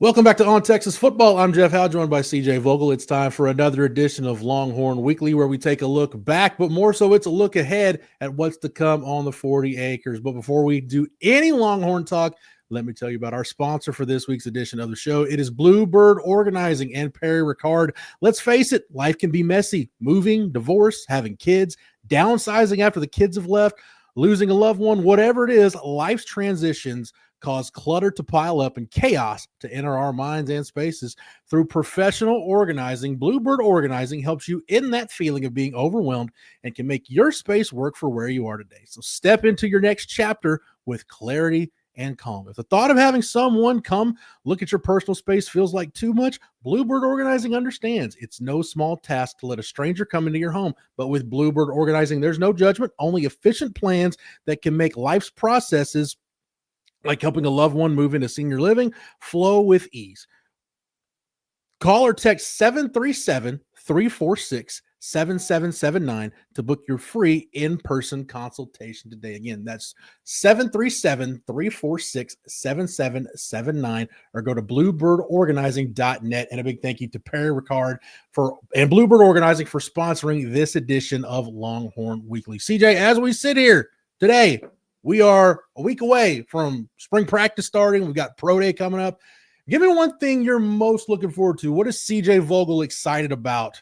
Welcome back to On Texas Football. I'm Jeff Howe, joined by CJ Vogel. It's time for another edition of Longhorn Weekly, where we take a look back, but more so it's a look ahead at what's to come on the 40 acres. But before we do any Longhorn talk, let me tell you about our sponsor for this week's edition of the show. It is Bluebird Organizing and Perry Ricard. Let's face it, life can be messy. Moving, divorce, having kids, downsizing after the kids have left, losing a loved one, whatever it is, life's transitions cause clutter to pile up and chaos to enter our minds and spaces. Through professional organizing, Bluebird Organizing helps you in that feeling of being overwhelmed and can make your space work for where you are today. So step into your next chapter with clarity and calm. If the thought of having someone come look at your personal space feels like too much, Bluebird Organizing understands. It's no small task to let a stranger come into your home, but with Bluebird Organizing, there's no judgment, only efficient plans that can make life's processes, like helping a loved one move into senior living, flow with ease. Call or text 737-346-7779 to book your free in-person consultation today. Again, that's 737-346-7779, or go to bluebirdorganizing.net. And a big thank you to Perry Ricard and Bluebird Organizing for sponsoring this edition of Longhorn Weekly. CJ, as we sit here today, we are a week away from spring practice starting. We've got pro day coming up. Give me one thing you're most looking forward to. What is CJ Vogel excited about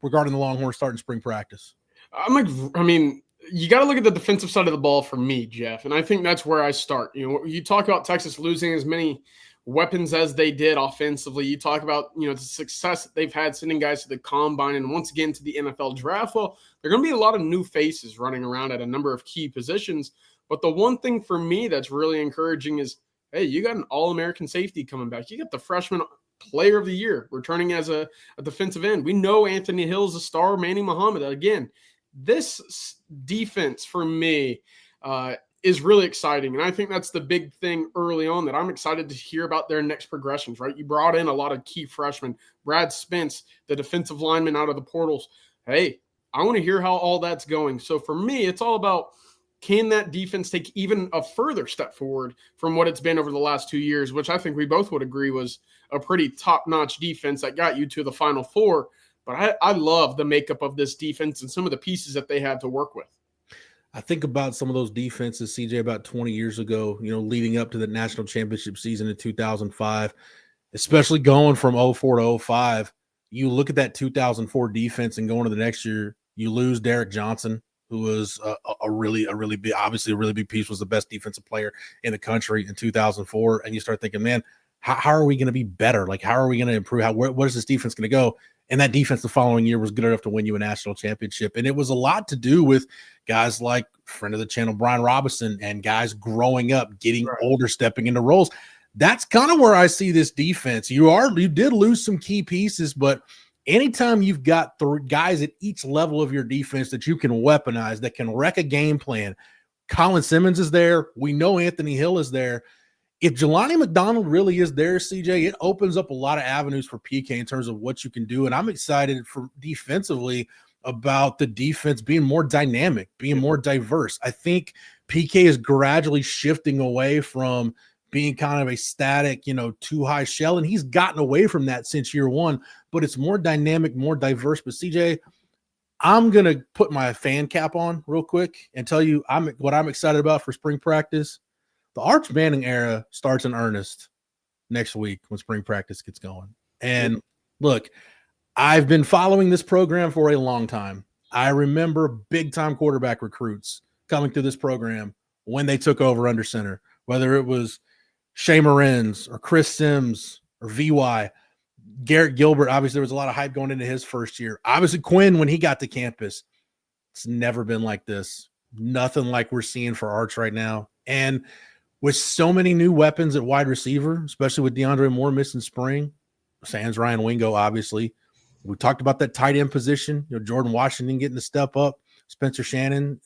regarding the Longhorns starting spring practice? You got to look at the defensive side of the ball for me, Jeff. And I think that's where I start. You talk about Texas losing as many weapons as they did offensively. You talk about, the success that they've had sending guys to the combine and once again to the NFL draft. Well, there are going to be a lot of new faces running around at a number of key positions. But the one thing for me that's really encouraging is, hey, you got an All-American safety coming back. You got the freshman player of the year returning as a defensive end. We know Anthony Hill's a star, Manny Muhammad. Again, this defense for me is really exciting. And I think that's the big thing early on that I'm excited to hear about their next progressions, right? You brought in a lot of key freshmen, Brad Spence, the defensive lineman out of the portals. Hey, I want to hear how all that's going. So for me, it's all about, can that defense take even a further step forward from what it's been over the last 2 years, which I think we both would agree was a pretty top-notch defense that got you to the Final Four. But I love the makeup of this defense and some of the pieces that they had to work with. I think about some of those defenses, CJ, about 20 years ago, leading up to the national championship season in 2005, especially going from 04 to 05. You look at that 2004 defense and going to the next year, you lose Derek Johnson, who was a really big piece, was the best defensive player in the country in 2004. And you start thinking, man, how are we going to be better? Like, how are we going to improve? What is this defense going to go? And that defense the following year was good enough to win you a national championship. And it was a lot to do with guys like friend of the channel, Brian Robinson, and guys growing up, getting older, stepping into roles. That's kind of where I see this defense. You did lose some key pieces, but anytime you've got guys at each level of your defense that you can weaponize, that can wreck a game plan. Colin Simmons is there. We know Anthony Hill is there. If Jelani McDonald really is there, CJ, it opens up a lot of avenues for PK in terms of what you can do. And I'm excited for defensively about the defense being more dynamic, being more diverse. I think PK is gradually shifting away from being kind of a static, too high shell. And he's gotten away from that since year one, but it's more dynamic, more diverse. But CJ, I'm going to put my fan cap on real quick and tell you what I'm excited about for spring practice. The Arch Manning era starts in earnest next week when spring practice gets going. And look, I've been following this program for a long time. I remember big-time quarterback recruits coming through this program when they took over under center, whether it was Shea Morenz or Chris Sims or VY. Garrett Gilbert, obviously there was a lot of hype going into his first year. Obviously Quinn, when he got to campus, it's never been like this. Nothing like we're seeing for Arch right now. And with so many new weapons at wide receiver, especially with DeAndre Moore missing spring, sans Ryan Wingo, obviously. We talked about that tight end position, Jordan Washington getting to step up. Spencer Shannon,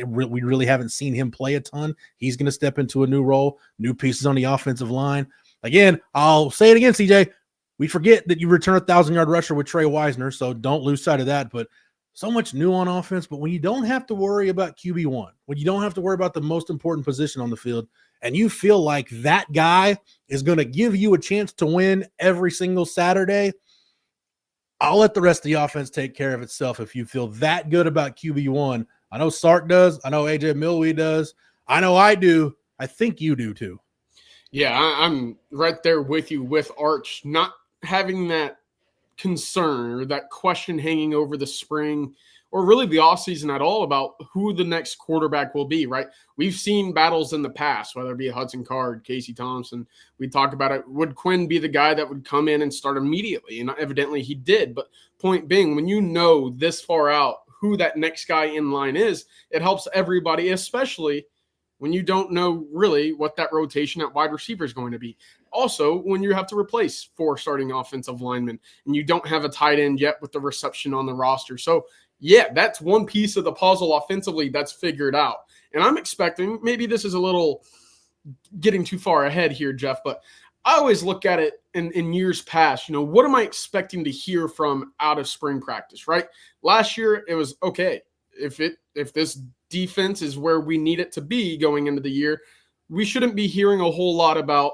we really haven't seen him play a ton. He's going to step into a new role, new pieces on the offensive line. Again, I'll say it again, CJ. We forget that you return a 1,000-yard rusher with Trey Wisner, so don't lose sight of that. But so much new on offense. But when you don't have to worry about QB1, when you don't have to worry about the most important position on the field, and you feel like that guy is going to give you a chance to win every single Saturday, I'll let the rest of the offense take care of itself if you feel that good about QB1. I know Sark does. I know AJ Milwee does. I know I do. I think you do too. Yeah, I'm right there with you with Arch, not having that concern or that question hanging over the spring or really the offseason at all about who the next quarterback will be, right? We've seen battles in the past, whether it be Hudson Card, Casey Thompson. We talk about it. Would Quinn be the guy that would come in and start immediately? And evidently he did. But point being, when you know this far out who that next guy in line is, it helps everybody, especially when you don't know really what that rotation at wide receiver is going to be. Also, when you have to replace 4 starting offensive linemen and you don't have a tight end yet with the reception on the roster. So, yeah, that's one piece of the puzzle offensively that's figured out. And I'm expecting, maybe this is a little getting too far ahead here, Jeff, but I always look at it in years past, what am I expecting to hear from out of spring practice, right? Last year, it was, okay, if this defense is where we need it to be going into the year, we shouldn't be hearing a whole lot about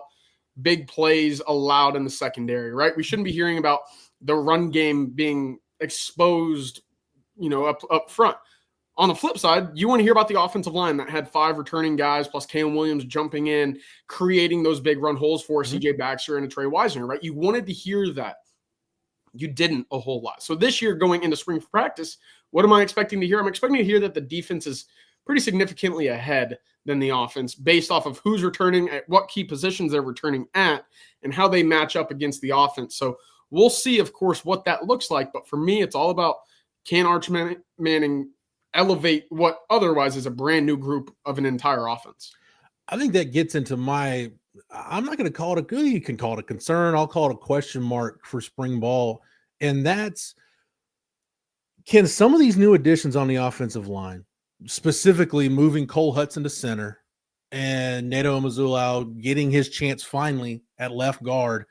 big plays allowed in the secondary, right? We shouldn't be hearing about the run game being exposed, up front. On the flip side, you want to hear about the offensive line that had 5 returning guys plus Caleb Williams jumping in, creating those big run holes for CJ Baxter and a Trey Wisner, right? You wanted to hear that. You didn't a whole lot. So this year going into spring practice, what am I expecting to hear? I'm expecting to hear that the defense is pretty significantly ahead than the offense based off of who's returning, at what key positions they're returning at, and how they match up against the offense. So we'll see, of course, what that looks like. But for me, it's all about, can Arch Manning elevate what otherwise is a brand new group of an entire offense? I think that gets into I'm not going to call it a good, you can call it a concern. I'll call it a question mark for spring ball. And that's, can some of these new additions on the offensive line, specifically moving Cole Hudson to center and Neto Mazzulau getting his chance finally at left guard,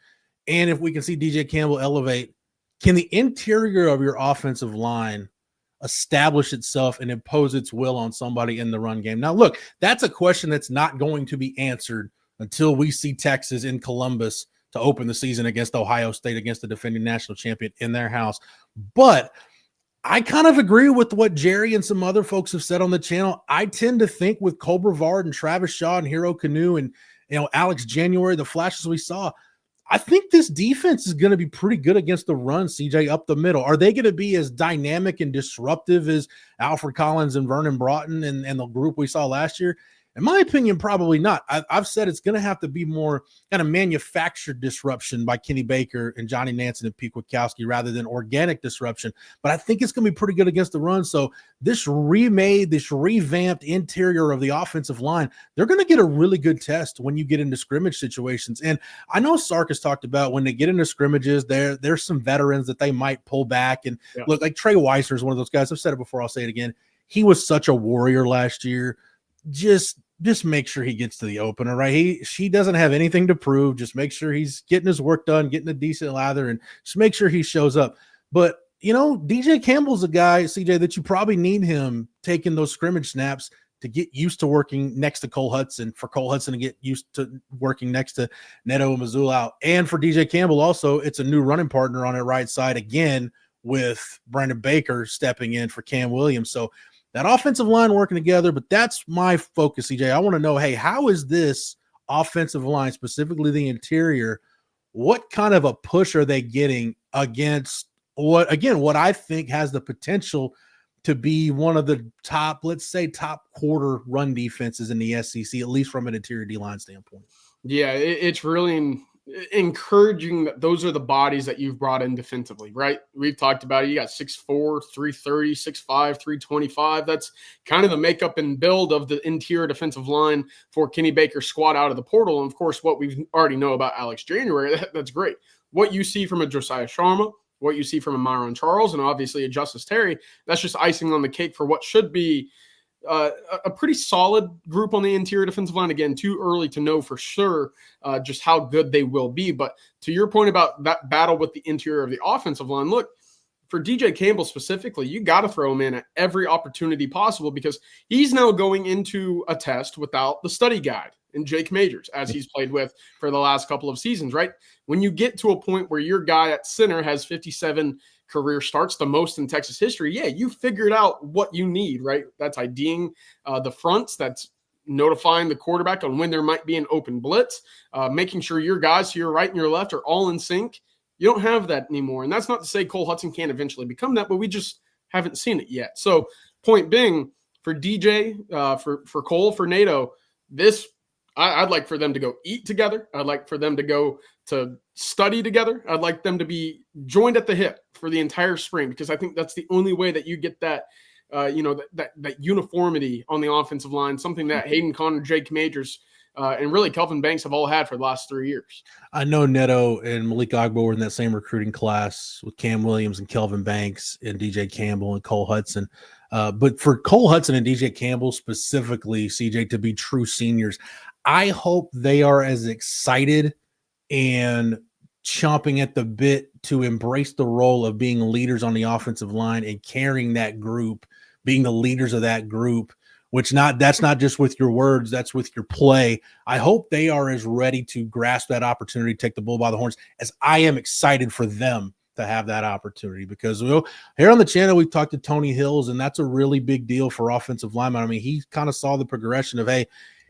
and if we can see DJ Campbell elevate, can the interior of your offensive line establish itself and impose its will on somebody in the run game? Now, look, that's a question that's not going to be answered until we see Texas in Columbus to open the season against Ohio State, against the defending national champion in their house. But I kind of agree with what Jerry and some other folks have said on the channel. I tend to think with Cole Brevard and Travis Shaw and Hero Canoe and Alex January, the flashes we saw, I think this defense is going to be pretty good against the run, CJ, up the middle. Are they going to be as dynamic and disruptive as Alfred Collins and Vernon Broughton and the group we saw last year? In my opinion, probably not. I've said it's going to have to be more kind of manufactured disruption by Kenny Baker and Johnny Nansen and Pete Kwiatkowski rather than organic disruption. But I think it's going to be pretty good against the run. So this revamped interior of the offensive line, they're going to get a really good test when you get into scrimmage situations. And I know Sark has talked about when they get into scrimmages, there's some veterans that they might pull back. And look, like Trey Wisner is one of those guys. I've said it before, I'll say it again. He was such a warrior last year. Just make sure he gets to the opener, right? She doesn't have anything to prove. Just make sure he's getting his work done, getting a decent lather, and just make sure he shows up. But, DJ Campbell's a guy, CJ, that you probably need him taking those scrimmage snaps to get used to working next to Cole Hudson, for Cole Hudson to get used to working next to Neto Mazzulau. And for DJ Campbell also, it's a new running partner on the right side again with Brandon Baker stepping in for Cam Williams. So that offensive line working together, but that's my focus, CJ. I want to know, hey, how is this offensive line, specifically the interior, what kind of a push are they getting against what I think has the potential to be one of the top quarter run defenses in the SEC, at least from an interior D-line standpoint? Yeah, it's really encouraging that those are the bodies that you've brought in defensively, right? We've talked about it. You got 6'4", 330, 6'5", 325. That's kind of the makeup and build of the interior defensive line for Kenny Baker's squad out of the portal. And of course, what we already know about Alex January, that's great. What you see from a Josiah Sharma, what you see from a Myron Charles, and obviously a Justice Terry, that's just icing on the cake for what should be a pretty solid group on the interior defensive line. Again, too early to know for sure just how good they will be. But to your point about that battle with the interior of the offensive line, look, for DJ Campbell specifically, you got to throw him in at every opportunity possible because he's now going into a test without the study guide and Jake Majors, as he's played with for the last couple of seasons, right? When you get to a point where your guy at center has 57 career starts, the most in Texas history, yeah, you figured out what you need, right? That's IDing the fronts, that's notifying the quarterback on when there might be an open blitz, making sure your guys to your right and your left are all in sync. You don't have that anymore. And that's not to say Cole Hudson can't eventually become that, but we just haven't seen it yet. So point being, for DJ, for Cole, for NATO, I'd like for them to go eat together. I'd like for them to go to study together. I'd like them to be joined at the hip for the entire spring, because I think that's the only way that you get that, that uniformity on the offensive line, something that Hayden Conner, Jake Majors, and really Kelvin Banks have all had for the last 3 years. I know Neto and Malik Agbo were in that same recruiting class with Cam Williams and Kelvin Banks and DJ Campbell and Cole Hudson. But for Cole Hudson and DJ Campbell specifically, CJ, to be true seniors, I hope they are as excited and chomping at the bit to embrace the role of being leaders on the offensive line and carrying that group, being the leaders of that group, that's not just with your words, that's with your play. I hope they are as ready to grasp that opportunity, take the bull by the horns, as I am excited for them to have that opportunity, because here on the channel, we've talked to Tony Hills, and that's a really big deal for offensive linemen. I mean, he kind of saw the progression of, hey,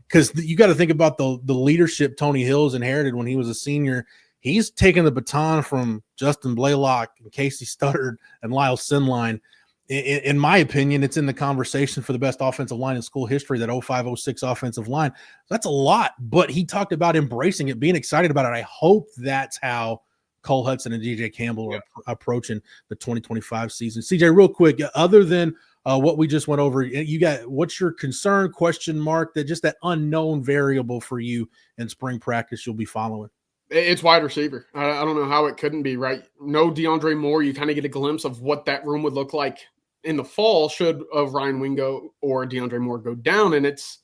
because you got to think about the leadership Tony Hills inherited when he was a senior. He's taken the baton from Justin Blaylock and Casey Studdard and Lyle Sinline. In my opinion, it's in the conversation for the best offensive line in school history, that 05-06 offensive line. That's a lot, but he talked about embracing it, being excited about it. I hope that's how Cole Hudson and DJ Campbell are approaching the 2025 season. CJ, real quick, other than what we just went over, what's your concern, question mark, that just that unknown variable for you in spring practice you'll be following? It's wide receiver. I don't know how it couldn't be, right? No DeAndre Moore. You kind of get a glimpse of what that room would look like in the fall should Ryan Wingo or DeAndre Moore go down, and it's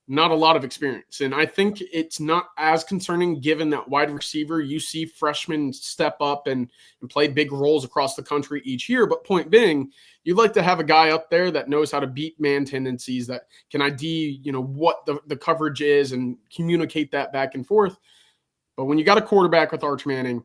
not a lot of experience. And I think it's not as concerning given that wide receiver, you see freshmen step up and play big roles across the country each year. But point being, you'd like to have a guy up there that knows how to beat man tendencies, that can ID, what the coverage is and communicate that back and forth. But when you got a quarterback with Arch Manning,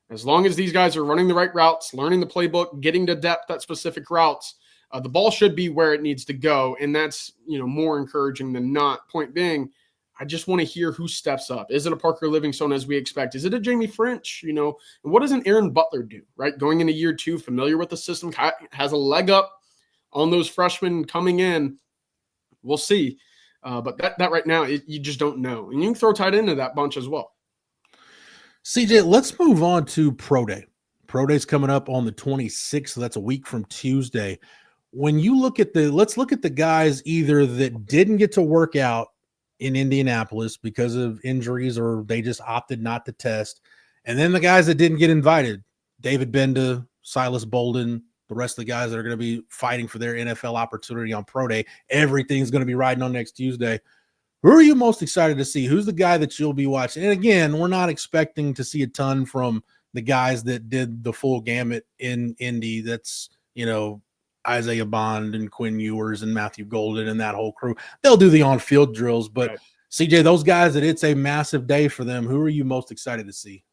as long as these guys are running the right routes, learning the playbook, getting to depth at specific routes, the ball should be where it needs to go. And that's, more encouraging than not. Point being, I just want to hear who steps up. Is it a Parker Livingstone as we expect? Is it a Jamie French? And what does an Aaron Butler do, right? Going into year 2, familiar with the system, has a leg up on those freshmen coming in. We'll see. But that right now, you just don't know. And you can throw tight end into that bunch as well. CJ, let's move on to Pro Day. Pro Day's coming up on the 26th, so that's a week from Tuesday. When you look at let's look at the guys either that didn't get to work out in Indianapolis because of injuries or they just opted not to test, and then the guys that didn't get invited, David Benda, Silas Bolden, the rest of the guys that are going to be fighting for their NFL opportunity on Pro Day. Everything's going to be riding on next Tuesday. Who are you most excited to see? Who's the guy that you'll be watching? And again, we're not expecting to see a ton from the guys that did the full gamut in Indy. That's, Isaiah Bond and Quinn Ewers and Matthew Golden and that whole crew. They'll do the on-field drills. But, right, CJ, those guys that it's a massive day for them, who are you most excited to see?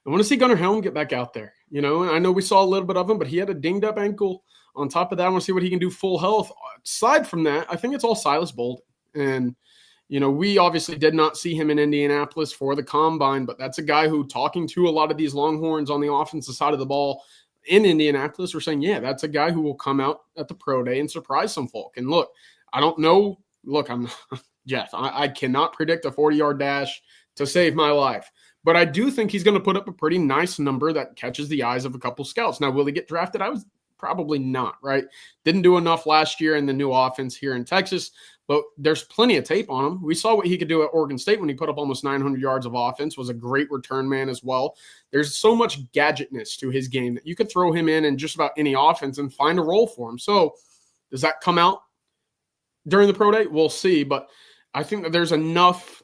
I want to see Gunnar Helm get back out there. I know we saw a little bit of him, but he had a dinged-up ankle. On top of that, I want to see what he can do full health. Aside from that, I think it's all Silas Bolden. And we obviously did not see him in Indianapolis for the combine, but that's a guy who, talking to a lot of these Longhorns on the offensive side of the ball in Indianapolis, we're saying, yeah, that's a guy who will come out at the Pro Day and surprise some folk. And look, I don't know. Look, I'm Jeff. I cannot predict a 40-yard dash to save my life, but I do think he's going to put up a pretty nice number that catches the eyes of a couple scouts. Now, will he get drafted? Probably not, right? Didn't do enough last year in the new offense here in Texas, but there's plenty of tape on him. We saw what he could do at Oregon State when he put up almost 900 yards of offense, was a great return man as well. There's so much gadgetness to his game that you could throw him in just about any offense and find a role for him. So does that come out during the Pro Day? We'll see, but I think that there's enough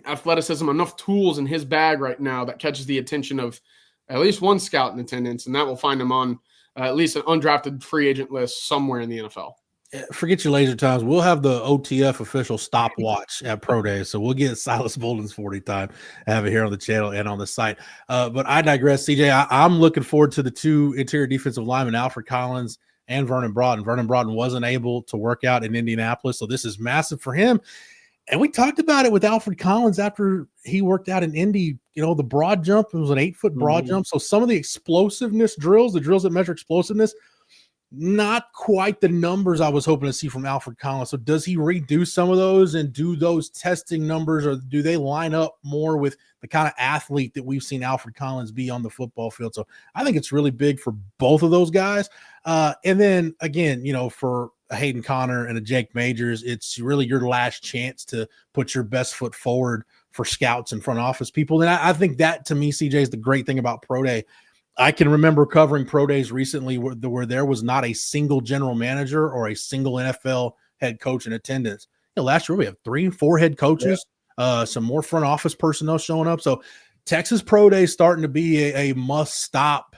athleticism, enough tools in his bag right now that catches the attention of at least one scout in attendance, and that will find him on at least an undrafted free agent list somewhere in the NFL. Forget your laser times. We'll have the OTF official stopwatch at Pro Day. So we'll get Silas Bolden's 40 time. Have it here on the channel and on the site. But I digress, CJ. I'm looking forward to the two interior defensive linemen, Alfred Collins and Vernon Broughton. Vernon Broughton wasn't able to work out in Indianapolis, so this is massive for him. And we talked about it with Alfred Collins after he worked out in Indy. The broad jump, it was an 8-foot broad jump. So some of the explosiveness drills, the drills that measure explosiveness, not quite the numbers I was hoping to see from Alfred Collins. So does he redo some of those and do those testing numbers, or do they line up more with the kind of athlete that we've seen Alfred Collins be on the football field? So I think it's really big for both of those guys. And then again, for a Hayden Connor and a Jake Majors, it's really your last chance to put your best foot forward for scouts and front office people. And I think that, to me, CJ, is the great thing about Pro Day. I can remember covering Pro Days recently where there was not a single general manager or a single NFL head coach in attendance. Last year we have 3-4 head coaches, some more front office personnel showing up. So Texas Pro Day is starting to be a must-stop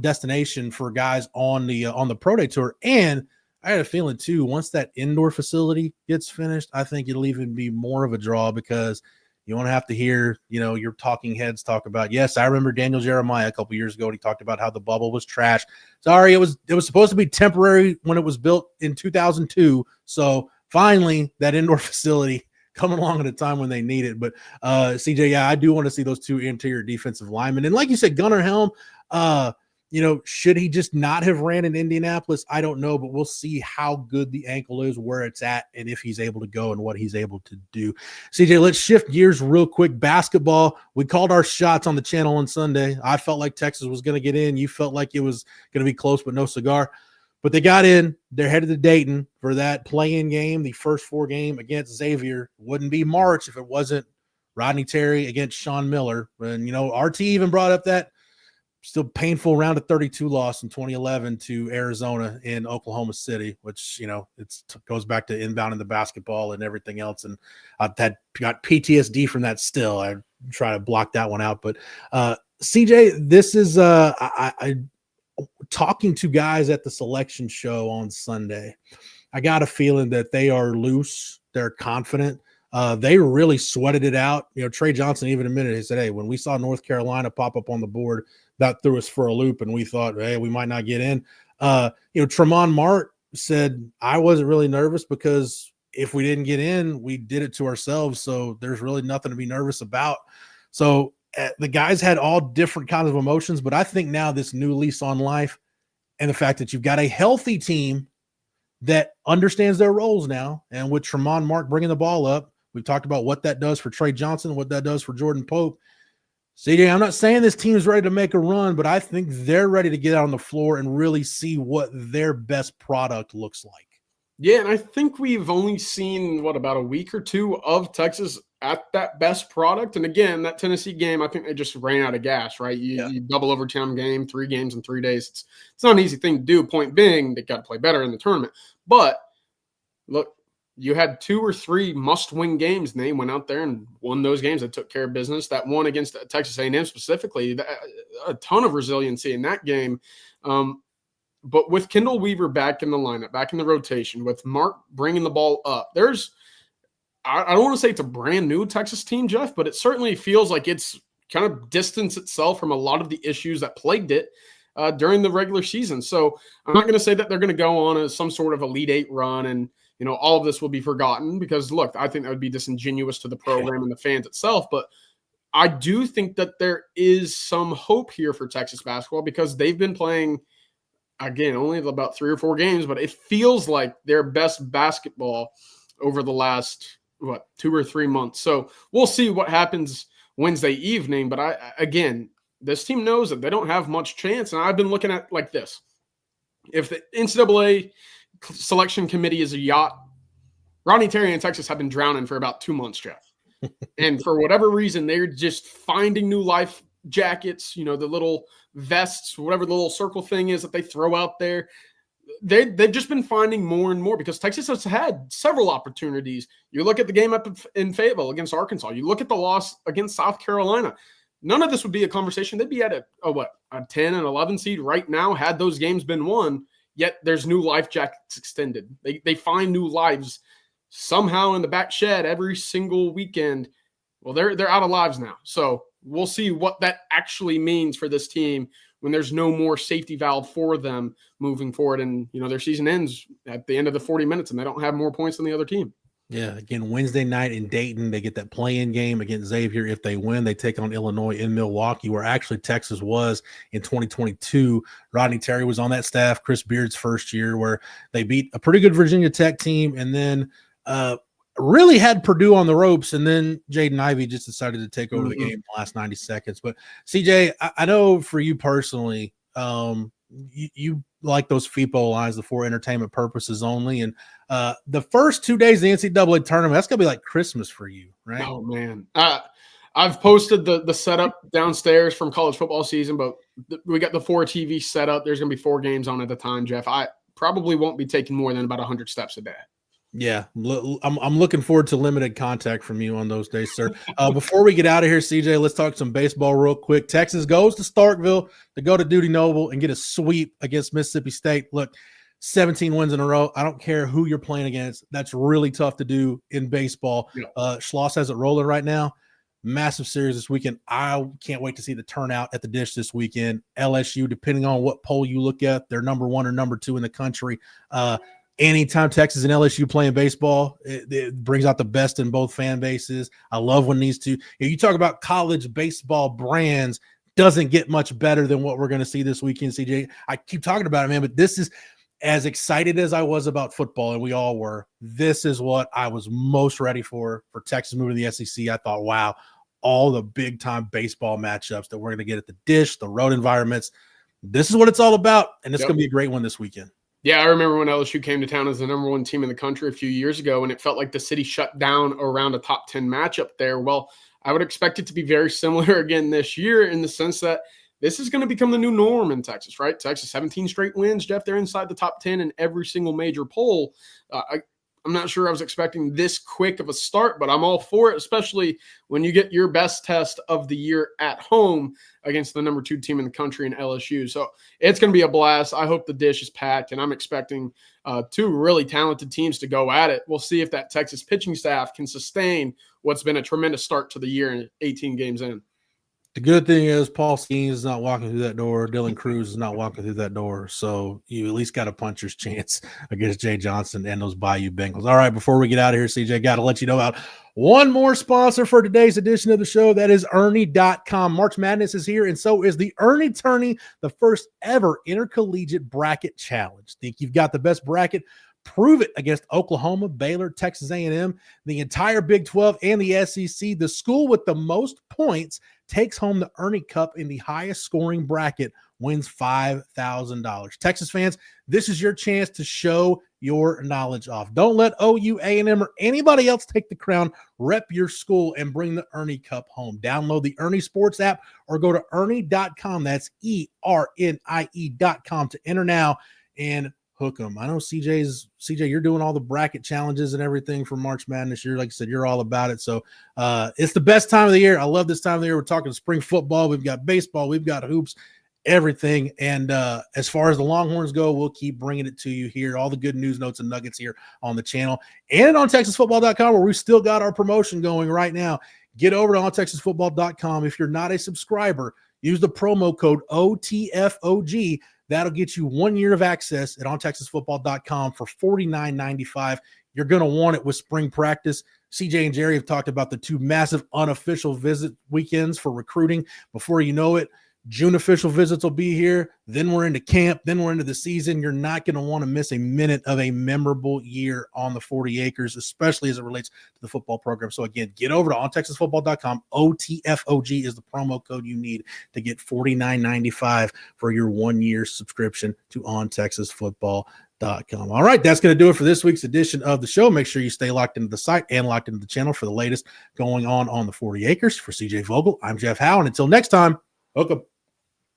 destination for guys on the Pro Day tour. And I had a feeling too, once that indoor facility gets finished, I think it'll even be more of a draw, because you won't have to hear, your talking heads talk about, yes, I remember Daniel Jeremiah a couple years ago, and he talked about how the bubble was trash. Sorry, it was supposed to be temporary when it was built in 2002. So finally, that indoor facility coming along at a time when they need it. But CJ, yeah, I do want to see those two interior defensive linemen. And like you said, Gunnar Helm, should he just not have ran in Indianapolis? I don't know, but we'll see how good the ankle is, where it's at, and if he's able to go and what he's able to do. CJ, let's shift gears real quick. Basketball, we called our shots on the channel on Sunday. I felt like Texas was going to get in. You felt like it was going to be close, but no cigar. But they got in. They're headed to Dayton for that play-in game, the first 4 game against Xavier. Wouldn't be March if it wasn't Rodney Terry against Sean Miller. And, RT even brought up that still painful round of 32 loss in 2011 to Arizona in Oklahoma City, which, goes back to inbound in the basketball and everything else. And I've got PTSD from that still. I try to block that one out. But CJ, this is I talking to guys at the selection show on Sunday. I got a feeling that they are loose. They're confident. They really sweated it out. Trey Johnson even admitted, he said, hey, when we saw North Carolina pop up on the board, that threw us for a loop, and we thought, hey, we might not get in. Tremont Mart said, I wasn't really nervous because if we didn't get in, we did it to ourselves. So there's really nothing to be nervous about. So the guys had all different kinds of emotions, but I think now this new lease on life and the fact that you've got a healthy team that understands their roles now, and with Tremont Mark bringing the ball up, we've talked about what that does for Trey Johnson, what that does for Jordan Pope. CJ, I'm not saying this team is ready to make a run, but I think they're ready to get out on the floor and really see what their best product looks like. Yeah, and I think we've only seen, about a week or two of Texas at that best product. And again, that Tennessee game, I think they just ran out of gas, right? You double overtime game, 3 games in 3 days. It's not an easy thing to do. Point being, they got to play better in the tournament. But look, you had 2 or 3 must-win games, and they went out there and won those games. They took care of business. That one against Texas A&M specifically, a ton of resiliency in that game. But with Kendall Weaver back in the lineup, back in the rotation, with Mark bringing the ball up, I don't want to say it's a brand new Texas team, Jeff, but it certainly feels like it's kind of distanced itself from a lot of the issues that plagued it during the regular season. So I'm not going to say that they're going to go on some sort of Elite 8 run and, all of this will be forgotten, because, look, I think that would be disingenuous to the program and the fans itself. But I do think that there is some hope here for Texas basketball, because they've been playing, again, only about 3 or 4 games, but it feels like their best basketball over the last, 2 or 3 months. So we'll see what happens Wednesday evening. But again, this team knows that they don't have much chance. And I've been looking at like this. If the NCAA selection committee is a yacht, Rodney Terry and Texas have been drowning for about 2 months, Jeff. And for whatever reason, they're just finding new life jackets, the little vests, whatever the little circle thing is that they throw out there. They've just been finding more and more, because Texas has had several opportunities. You look at the game up in Fayetteville against Arkansas. You look at the loss against South Carolina. none of this would be a conversation. They'd be at a 10 and 11 seed right now had those games been won, yet there's new life jackets extended. They find new lives somehow in the back shed every single weekend. Well, they're out of lives now. So we'll see what that actually means for this team when there's no more safety valve for them moving forward. And, their season ends at the end of the 40 minutes and they don't have more points than the other team. Yeah, again, Wednesday night in Dayton, they get that play-in game against Xavier. If they win, they take on Illinois in Milwaukee, where actually Texas was in 2022. Rodney Terry was on that staff, Chris Beard's first year, where they beat a pretty good Virginia Tech team and then really had Purdue on the ropes, and then Jaden Ivey just decided to take over the game in the last 90 seconds. But, CJ, I know for you personally, you like those FIPO lines, the for entertainment purposes only, and the first 2 days of the NCAA tournament, that's going to be like Christmas for you, right? Oh, man. I've posted the setup downstairs from college football season, but we got the 4 TV set up. There's going to be 4 games on at the time, Jeff. I probably won't be taking more than about 100 steps a day. Yeah, I'm looking forward to limited contact from you on those days, sir. Before we get out of here, CJ, let's talk some baseball real quick. Texas goes to Starkville to go to Dudy Noble and get a sweep against Mississippi State. Look, 17 wins in a row. I don't care who you're playing against. That's really tough to do in baseball. Yeah. Schloss has it rolling right now. Massive series this weekend. I can't wait to see the turnout at the Dish this weekend. LSU, depending on what poll you look at, they're number 1 or number 2 in the country. Anytime Texas and LSU playing baseball, it brings out the best in both fan bases. I love when these two – you talk about college baseball brands, doesn't get much better than what we're going to see this weekend, CJ. I keep talking about it, man, but this is as excited as I was about football, and we all were. This is what I was most ready for Texas moving to the SEC. I thought, wow, all the big-time baseball matchups that we're going to get at the Dish, the road environments. This is what it's all about, and it's going to be a great one this weekend. Yeah, I remember when LSU came to town as the number 1 team in the country a few years ago, and it felt like the city shut down around a top 10 matchup there. Well, I would expect it to be very similar again this year in the sense that this is going to become the new norm in Texas, right? Texas, 17 straight wins, Jeff. They're inside the top 10 in every single major poll. I'm not sure I was expecting this quick of a start, but I'm all for it, especially when you get your best test of the year at home against the number 2 team in the country in LSU. So it's going to be a blast. I hope the Dish is packed, and I'm expecting 2 really talented teams to go at it. We'll see if that Texas pitching staff can sustain what's been a tremendous start to the year and 18 games in. The good thing is Paul Skeens is not walking through that door. Dylan Cruz is not walking through that door. So you at least got a puncher's chance against Jay Johnson and those Bayou Bengals. All right, before we get out of here, CJ, got to let you know about one more sponsor for today's edition of the show. That is Ernie.com. March Madness is here, and so is the Ernie Tourney, the first ever intercollegiate bracket challenge. Think you've got the best bracket? Prove it against Oklahoma, Baylor, Texas A&M, the entire Big 12, and the SEC. The school with the most points takes home the Ernie Cup in the highest scoring bracket, wins $5,000. Texas fans, this is your chance to show your knowledge off. Don't let OU, A&M, or anybody else take the crown. Rep your school and bring the Ernie Cup home. Download the Ernie Sports app or go to Ernie.com. That's ERNIE.com to enter now and hook them. I know CJ, you're doing all the bracket challenges and everything for March Madness. Like I said, you're all about it. So it's the best time of the year. I love this time of the year. We're talking spring football. We've got baseball. We've got hoops, everything. And as far as the Longhorns go, we'll keep bringing it to you here. All the good news, notes, and nuggets here on the channel and on TexasFootball.com, where we've still got our promotion going right now. Get over to ontexasfootball.com. If you're not a subscriber, use the promo code OTFOG. That'll get you 1 year of access at ontexasfootball.com for $49.95. You're going to want it with spring practice. CJ and Jerry have talked about the 2 massive unofficial visit weekends for recruiting. Before you know it, June official visits will be here. Then we're into camp. Then we're into the season. You're not going to want to miss a minute of a memorable year on the 40 acres, especially as it relates to the football program. So again, get over to ontexasfootball.com. OTFOG is the promo code you need to get $49.95 for your 1 year subscription to ontexasfootball.com. All right, that's going to do it for this week's edition of the show. Make sure you stay locked into the site and locked into the channel for the latest going on the 40 acres. For CJ Vogel, I'm Jeff Howe, and until next time, hook 'em.